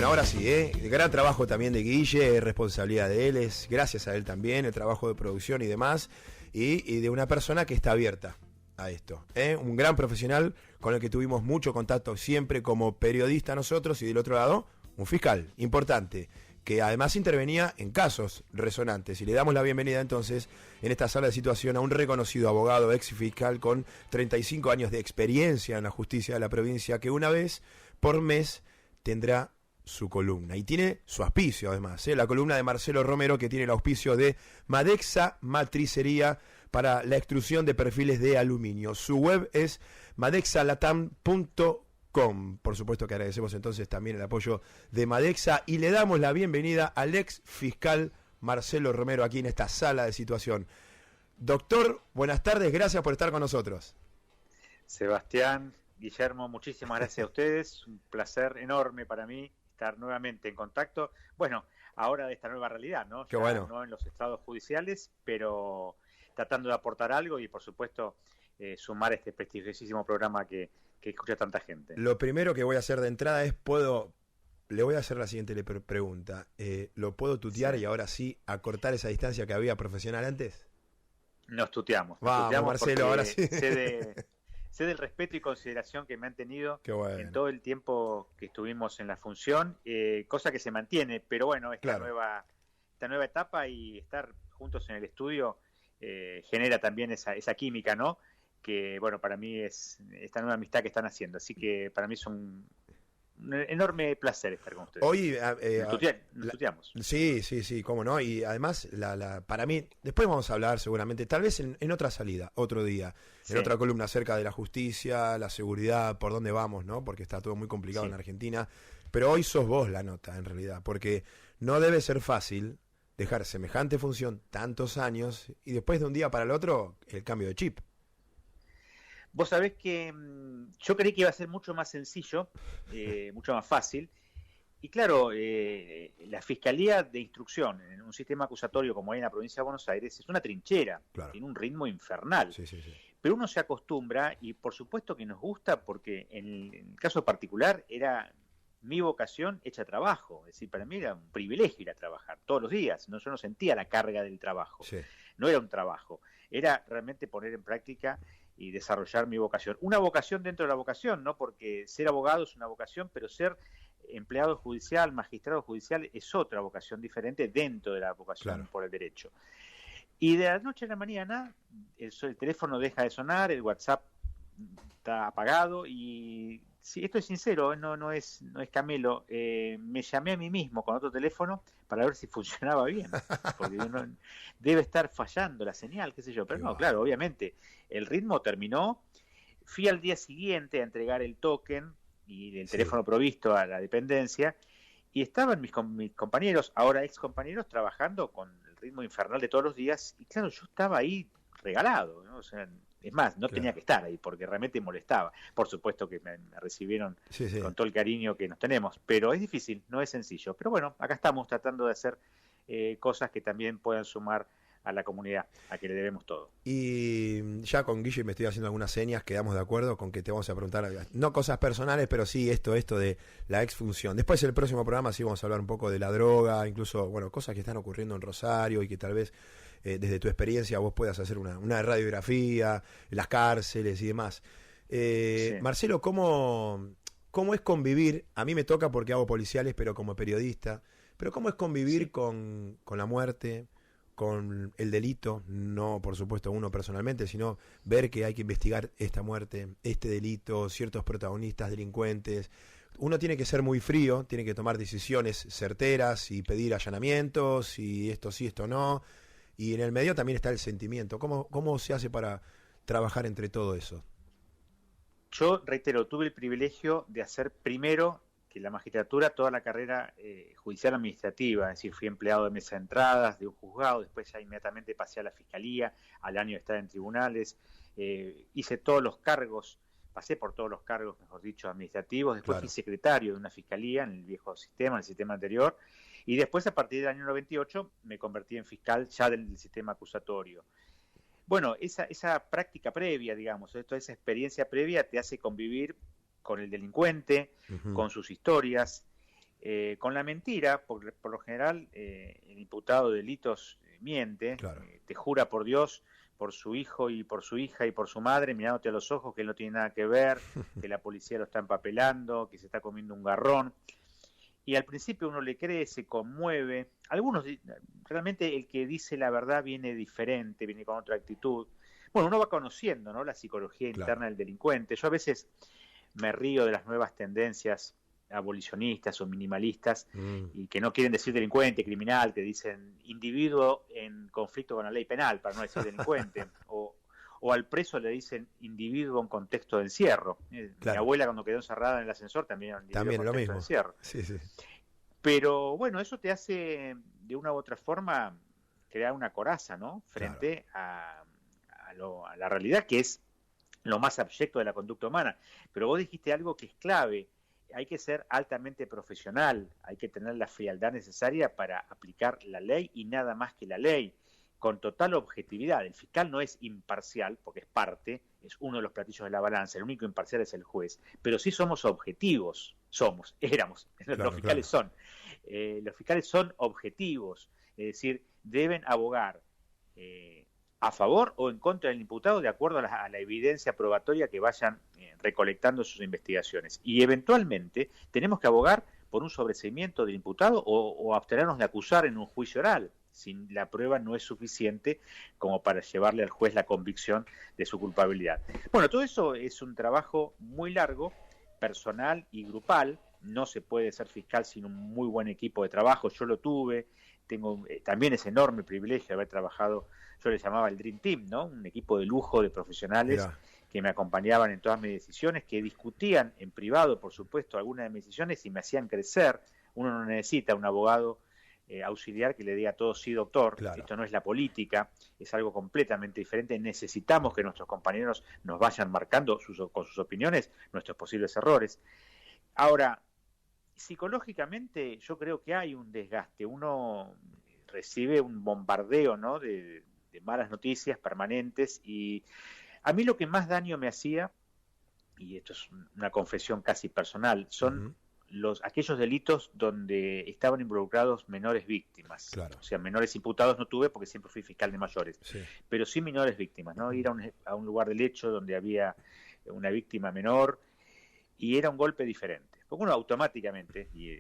Bueno, ahora sí, el gran trabajo también de Guille, responsabilidad de él, es gracias a él también, el trabajo de producción y demás, y de una persona que está abierta a esto. Un gran profesional con el que tuvimos mucho contacto siempre como periodista nosotros, y del otro lado, un fiscal importante, que además intervenía en casos resonantes. Y le damos la bienvenida entonces en esta sala de situación a un reconocido abogado, ex fiscal con 35 años de experiencia en la justicia de la provincia, que una vez por mes tendrá su columna. Y tiene su auspicio además, la columna de Marcelo Romero, que tiene el auspicio de Madexa Matricería para la extrusión de perfiles de aluminio. Su web es madexalatam.com. Por supuesto que agradecemos entonces también el apoyo de Madexa y le damos la bienvenida al ex fiscal Marcelo Romero aquí en esta sala de situación. Doctor, buenas tardes, gracias por estar con nosotros. Sebastián, Guillermo, muchísimas gracias a ustedes, un placer enorme para mí estar nuevamente en contacto, bueno, ahora de esta nueva realidad, ¿no? Qué bueno. No en los estrados judiciales, pero tratando de aportar algo y por supuesto sumar este prestigiosísimo programa que escucha tanta gente. Lo primero que voy a hacer de entrada es, le voy a hacer la siguiente pregunta, ¿lo puedo tutear y ahora sí acortar esa distancia que había profesional antes? Nos tuteamos. Vamos, Marcelo, ahora sí. Sé del respeto y consideración que me han tenido bueno. en todo el tiempo que estuvimos en la función, cosa que se mantiene, pero bueno, esta nueva etapa y estar juntos en el estudio genera también esa química, ¿no? Que bueno, para mí es esta nueva amistad que están haciendo, así que para mí es un enorme placer estar con ustedes. Hoy nos tuteamos. Sí, cómo no, y además para mí, después vamos a hablar seguramente, tal vez en otra salida, otro día, en otra columna acerca de la justicia, la seguridad, por dónde vamos, ¿no? Porque está todo muy complicado en Argentina, pero hoy sos vos la nota en realidad, porque no debe ser fácil dejar semejante función tantos años y después de un día para el otro el cambio de chip. Vos sabés que yo creí que iba a ser mucho más sencillo, mucho más fácil. Y claro, la Fiscalía de Instrucción en un sistema acusatorio como hay en la provincia de Buenos Aires es una trinchera, tiene un ritmo infernal. Sí. Pero uno se acostumbra y por supuesto que nos gusta porque en el caso particular era mi vocación hecha trabajo. Es decir, para mí era un privilegio ir a trabajar todos los días. Yo no sentía la carga del trabajo. Sí. No era un trabajo, era realmente poner en práctica y desarrollar mi vocación. Una vocación dentro de la vocación, ¿no? Porque ser abogado es una vocación, pero ser empleado judicial, magistrado judicial es otra vocación diferente dentro de la vocación por el derecho. Y de la noche a la mañana el teléfono deja de sonar, el WhatsApp está apagado y sí, esto es sincero, no es camelo, me llamé a mí mismo con otro teléfono para ver si funcionaba bien, porque debe estar fallando la señal, qué sé yo, pero no, claro, obviamente, el ritmo terminó, fui al día siguiente a entregar el token y el teléfono provisto a la dependencia, y estaban mis compañeros, ahora ex compañeros, trabajando con el ritmo infernal de todos los días, y claro, yo estaba ahí regalado, ¿no? O sea, es más, no tenía que estar ahí porque realmente molestaba. Por supuesto que me recibieron con todo el cariño que nos tenemos, pero es difícil, no es sencillo. Pero bueno, acá estamos tratando de hacer cosas que también puedan sumar a la comunidad, a que le debemos todo. Y ya con Guille me estoy haciendo algunas señas, quedamos de acuerdo con que te vamos a preguntar, no cosas personales, pero sí esto de la exfunción. Después en el próximo programa sí vamos a hablar un poco de la droga, incluso, bueno, cosas que están ocurriendo en Rosario y que tal vez desde tu experiencia vos puedas hacer una radiografía, las cárceles y demás. Marcelo, ¿cómo es convivir? A mí me toca porque hago policiales, pero como periodista, pero ¿cómo es convivir con la muerte, con el delito? No, por supuesto, uno personalmente, sino ver que hay que investigar esta muerte, este delito, ciertos protagonistas, delincuentes. Uno tiene que ser muy frío, tiene que tomar decisiones certeras y pedir allanamientos y esto sí, esto no. Y en el medio también está el sentimiento. ¿Cómo se hace para trabajar entre todo eso? Yo, reitero, tuve el privilegio de hacer primero que la magistratura toda la carrera judicial administrativa, es decir, fui empleado de mesa de entradas, de un juzgado, después ya inmediatamente pasé a la fiscalía, al año de estar en tribunales, hice todos los cargos, pasé por todos los cargos, mejor dicho, administrativos, después fui secretario de una fiscalía en el viejo sistema, en el sistema anterior, y después a partir del año 98 me convertí en fiscal ya del sistema acusatorio. Bueno, esa práctica previa, digamos, esa experiencia previa te hace convivir con el delincuente, con sus historias, con la mentira, por lo general, el imputado de delitos miente, Claro. te jura por Dios, por su hijo y por su hija y por su madre, mirándote a los ojos que él no tiene nada que ver, que la policía lo está empapelando, que se está comiendo un garrón. Y al principio uno le cree, se conmueve. Algunos, realmente el que dice la verdad viene diferente, viene con otra actitud. Bueno, uno va conociendo, ¿no?, la psicología interna del delincuente. Yo a veces me río de las nuevas tendencias abolicionistas o minimalistas y que no quieren decir delincuente, criminal, que dicen individuo en conflicto con la ley penal, para no decir delincuente, o al preso le dicen individuo en contexto de encierro. Claro. Mi abuela cuando quedó encerrada en el ascensor también era un individuo en contexto de encierro. Sí, sí. Pero bueno, eso te hace de una u otra forma crear una coraza, ¿no?, frente a la realidad, que es lo más abyecto de la conducta humana. Pero vos dijiste algo que es clave: hay que ser altamente profesional, hay que tener la frialdad necesaria para aplicar la ley y nada más que la ley, con total objetividad. El fiscal no es imparcial, porque es parte, es uno de los platillos de la balanza, el único imparcial es el juez, pero sí somos objetivos, éramos, Claro, los fiscales claro. los fiscales son objetivos, es decir, deben abogar a favor o en contra del imputado de acuerdo a la evidencia probatoria que vayan recolectando sus investigaciones. Y eventualmente tenemos que abogar por un sobreseimiento del imputado o abstenernos de acusar en un juicio oral, si la prueba no es suficiente como para llevarle al juez la convicción de su culpabilidad. Bueno, todo eso es un trabajo muy largo, personal y grupal. No se puede ser fiscal sin un muy buen equipo de trabajo. Yo lo tuve, tengo también ese enorme privilegio de haber trabajado, yo le llamaba el Dream Team, ¿no?, un equipo de lujo de profesionales. Mirá. Que me acompañaban en todas mis decisiones, que discutían en privado, por supuesto, algunas de mis decisiones y me hacían crecer. Uno no necesita un abogado auxiliar que le diga a todos sí, doctor. Claro. Esto no es la política, es algo completamente diferente. Necesitamos que nuestros compañeros nos vayan marcando con sus opiniones nuestros posibles errores. Ahora, psicológicamente yo creo que hay un desgaste. Uno recibe un bombardeo, ¿no?, de malas noticias permanentes, y a mí lo que más daño me hacía, y esto es una confesión casi personal, son aquellos delitos donde estaban involucrados menores víctimas. Claro. O sea, menores imputados no tuve porque siempre fui fiscal de mayores, Sí. pero sí menores víctimas, ¿no? Ir a un lugar del hecho donde había una víctima menor y era un golpe diferente. Porque uno automáticamente, y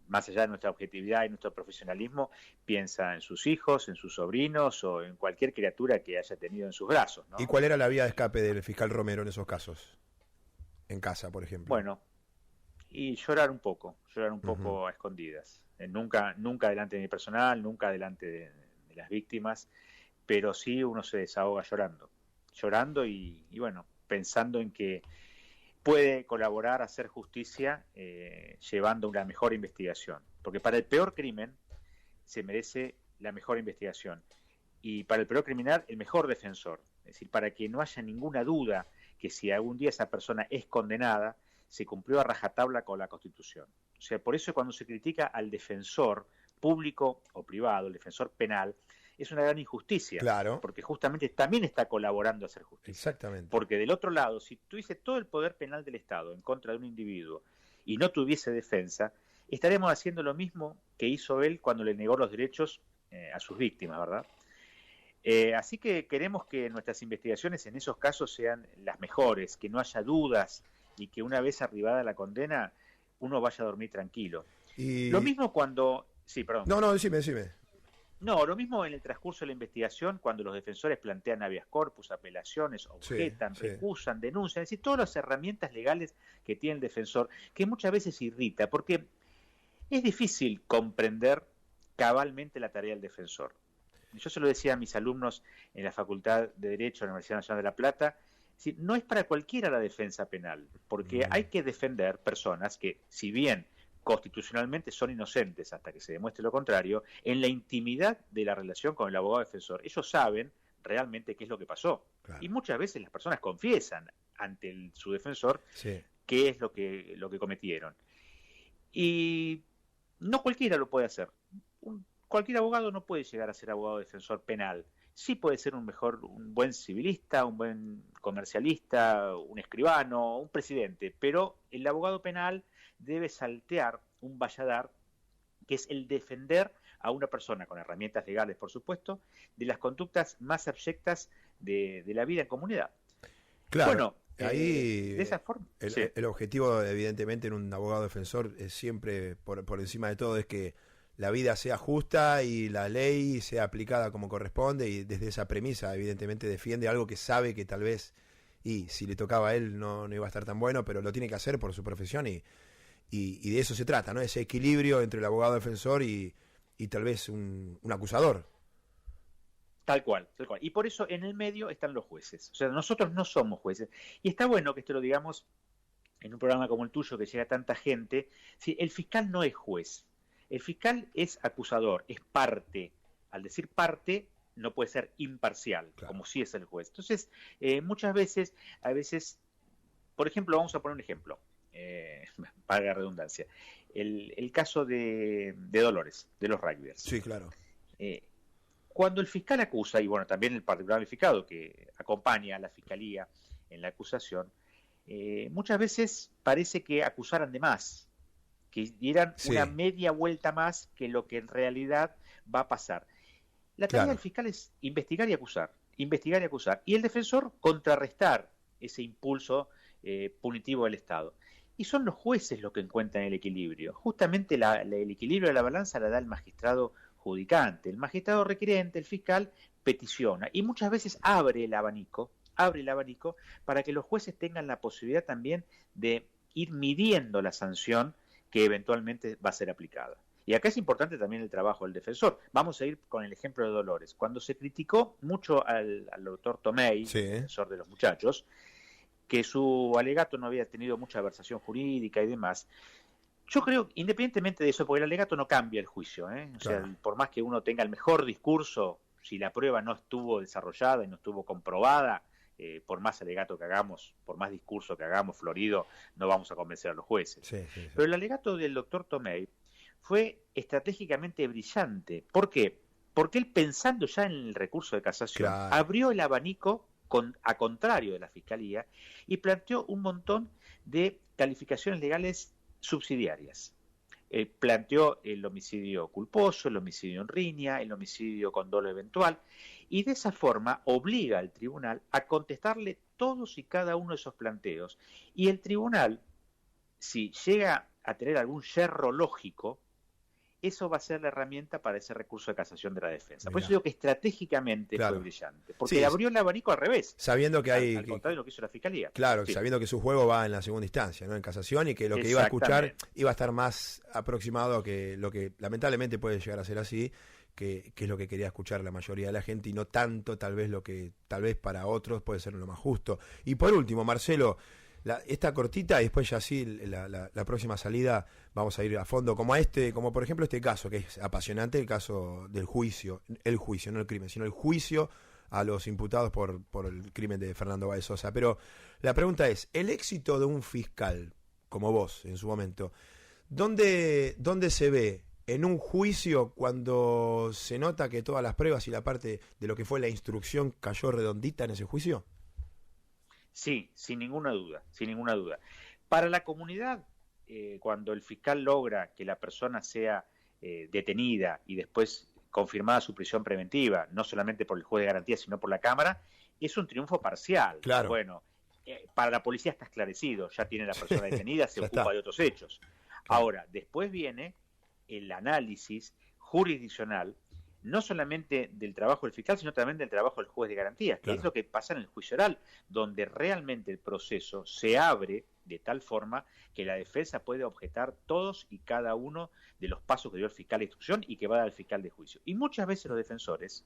más allá de nuestra objetividad y nuestro profesionalismo, piensa en sus hijos, en sus sobrinos o en cualquier criatura que haya tenido en sus brazos, ¿no? ¿Y cuál era la vía de escape del fiscal Romero en esos casos? En casa, por ejemplo. Bueno, y llorar un poco a escondidas. Nunca delante de mi personal, nunca delante de las víctimas, pero sí uno se desahoga llorando y bueno, pensando en que puede colaborar a hacer justicia llevando una mejor investigación. Porque para el peor crimen se merece la mejor investigación. Y para el peor criminal, el mejor defensor. Es decir, para que no haya ninguna duda que si algún día esa persona es condenada, se cumplió a rajatabla con la Constitución. O sea, por eso cuando se critica al defensor público o privado, el defensor penal, es una gran injusticia. Claro. Porque justamente también está colaborando a hacer justicia. Exactamente. Porque del otro lado, si tuviese todo el poder penal del Estado en contra de un individuo y no tuviese defensa, estaremos haciendo lo mismo que hizo él cuando le negó los derechos a sus víctimas, ¿verdad? Así que queremos que nuestras investigaciones en esos casos sean las mejores, que no haya dudas y que una vez arribada la condena uno vaya a dormir tranquilo. Y... Lo mismo cuando... Sí, perdón. No, decime. No, lo mismo en el transcurso de la investigación, cuando los defensores plantean habeas corpus, apelaciones, objetan, recusan, denuncian, es decir, todas las herramientas legales que tiene el defensor, que muchas veces irrita, porque es difícil comprender cabalmente la tarea del defensor. Yo se lo decía a mis alumnos en la Facultad de Derecho de la Universidad Nacional de La Plata, es decir, no es para cualquiera la defensa penal, porque hay que defender personas que, si bien constitucionalmente son inocentes hasta que se demuestre lo contrario, en la intimidad de la relación con el abogado defensor, ellos saben realmente qué es lo que pasó. Claro. Y muchas veces las personas confiesan ante su defensor qué es lo que cometieron. Y no cualquiera lo puede hacer. Cualquier abogado no puede llegar a ser abogado defensor penal. Sí puede ser un buen civilista, un buen comercialista, un escribano, un presidente, pero el abogado penal debe saltear un valladar, que es el defender a una persona con herramientas legales, por supuesto, de las conductas más abyectas de la vida en comunidad. Claro, Bueno, ahí de esa forma. Sí. el objetivo, evidentemente, en un abogado defensor es siempre, por encima de todo, es que la vida sea justa y la ley sea aplicada como corresponde, y desde esa premisa, evidentemente, defiende algo que sabe que tal vez, y si le tocaba a él no iba a estar tan bueno, pero lo tiene que hacer por su profesión, y de eso se trata, ¿no? Ese equilibrio entre el abogado defensor y tal vez un acusador. Tal cual, tal cual. Y por eso en el medio están los jueces. O sea, nosotros no somos jueces. Y está bueno que esto lo digamos en un programa como el tuyo, que llega tanta gente. Sí, el fiscal no es juez. El fiscal es acusador, es parte. Al decir parte, no puede ser imparcial, claro, como sí es el juez. Entonces, muchas veces, por ejemplo, vamos a poner un ejemplo, para la redundancia. El caso de Dolores, de los rugbyers. Sí, claro. Cuando el fiscal acusa, y bueno, también el particular verificado que acompaña a la fiscalía en la acusación, muchas veces parece que acusaran de más, que dieran una media vuelta más que lo que en realidad va a pasar. La tarea del fiscal es investigar y acusar, y el defensor contrarrestar ese impulso punitivo del Estado. Y son los jueces los que encuentran el equilibrio. Justamente el equilibrio de la balanza la da el magistrado judicante. El magistrado requerente, el fiscal, peticiona y muchas veces abre el abanico para que los jueces tengan la posibilidad también de ir midiendo la sanción que eventualmente va a ser aplicada. Y acá es importante también el trabajo del defensor. Vamos a ir con el ejemplo de Dolores. Cuando se criticó mucho al doctor Tomei, defensor de los muchachos, que su alegato no había tenido mucha versación jurídica y demás, yo creo, independientemente de eso, porque el alegato no cambia el juicio, O sea, por más que uno tenga el mejor discurso, si la prueba no estuvo desarrollada y no estuvo comprobada, por más alegato que hagamos, por más discurso que hagamos florido, no vamos a convencer a los jueces. Pero el alegato del doctor Tomei fue estratégicamente brillante. ¿Por qué? Porque él, pensando ya en el recurso de casación, abrió el abanico a contrario de la Fiscalía y planteó un montón de calificaciones legales subsidiarias. Planteó el homicidio culposo, el homicidio en riña, el homicidio con dolo eventual, y de esa forma obliga al tribunal a contestarle todos y cada uno de esos planteos. Y el tribunal, si llega a tener algún yerro lógico, eso va a ser la herramienta para ese recurso de casación de la defensa. Por eso digo que estratégicamente fue brillante, porque abrió el abanico al revés. Sabiendo que hay... Al contrario de lo que hizo la Fiscalía. Claro, sabiendo que su juego va en la segunda instancia, ¿no? En casación, y que lo que iba a escuchar iba a estar más aproximado que lo que lamentablemente puede llegar a ser así, que es lo que quería escuchar la mayoría de la gente, y no tanto tal vez lo que tal vez para otros puede ser lo más justo. Y por último, Marcelo, esta cortita, y después ya sí, la próxima salida vamos a ir a fondo, como por ejemplo este caso, que es apasionante, el caso del juicio, no el crimen, sino el juicio a los imputados por el crimen de Fernando Báez Sosa. Pero la pregunta es, el éxito de un fiscal, como vos en su momento, ¿dónde se ve en un juicio cuando se nota que todas las pruebas y la parte de lo que fue la instrucción cayó redondita en ese juicio? Sí, sin ninguna duda. Para la comunidad, cuando el fiscal logra que la persona sea detenida y después confirmada su prisión preventiva, no solamente por el juez de garantía, sino por la Cámara, es un triunfo parcial. Claro. Bueno, para la policía está esclarecido, ya tiene la persona detenida, se ocupa de otros hechos. Claro. Ahora, después viene el análisis jurisdiccional, no solamente del trabajo del fiscal, sino también del trabajo del juez de garantías, que es lo que pasa en el juicio oral, donde realmente el proceso se abre de tal forma que la defensa puede objetar todos y cada uno de los pasos que dio el fiscal de instrucción y que va a dar el fiscal de juicio. Y muchas veces los defensores,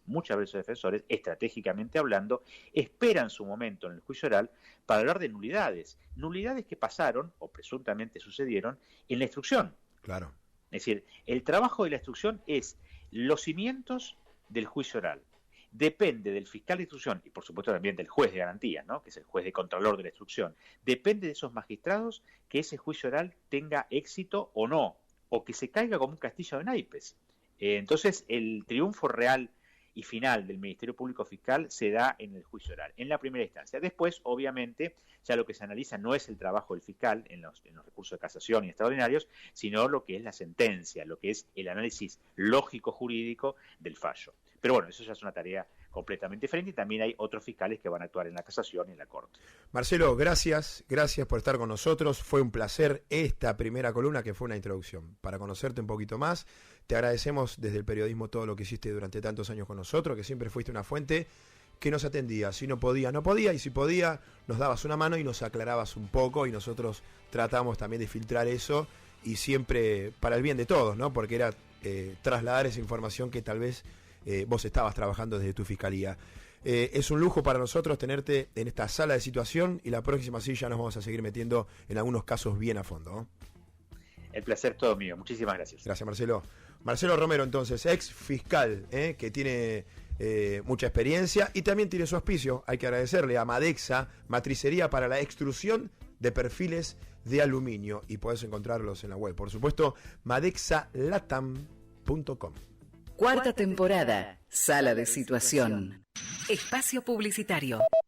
estratégicamente hablando, esperan su momento en el juicio oral para hablar de nulidades que pasaron o presuntamente sucedieron en la instrucción. Claro. Es decir, el trabajo de la instrucción es los cimientos del juicio oral. Depende del fiscal de instrucción y por supuesto también del juez de garantías, ¿no? Que es el juez de contralor de la instrucción. Depende de esos magistrados que ese juicio oral tenga éxito o no, o que se caiga como un castillo de naipes. Entonces el triunfo real y final del Ministerio Público Fiscal se da en el juicio oral, en la primera instancia. Después, obviamente, ya lo que se analiza no es el trabajo del fiscal en los recursos de casación y extraordinarios, sino lo que es la sentencia, lo que es el análisis lógico-jurídico del fallo. Pero bueno, eso ya es una tarea completamente diferente y también hay otros fiscales que van a actuar en la casación y en la corte. Marcelo, gracias por estar con nosotros. Fue un placer esta primera columna que fue una introducción. Para conocerte un poquito más, te agradecemos desde el periodismo todo lo que hiciste durante tantos años con nosotros, que siempre fuiste una fuente que nos atendía. Si no podía, no podía, y si podía, nos dabas una mano y nos aclarabas un poco, y nosotros tratamos también de filtrar eso, y siempre para el bien de todos, ¿no? Porque era trasladar esa información que tal vez vos estabas trabajando desde tu fiscalía. Es un lujo para nosotros tenerte en esta sala de situación, y la próxima sí ya nos vamos a seguir metiendo en algunos casos bien a fondo, ¿no? El placer todo mío. Muchísimas gracias. Gracias, Marcelo. Marcelo Romero, entonces, ex fiscal, que tiene mucha experiencia y también tiene su auspicio. Hay que agradecerle a Madexa, matricería para la extrusión de perfiles de aluminio, y podés encontrarlos en la web, por supuesto, madexalatam.com. Cuarta temporada, Sala de Situación. Espacio publicitario.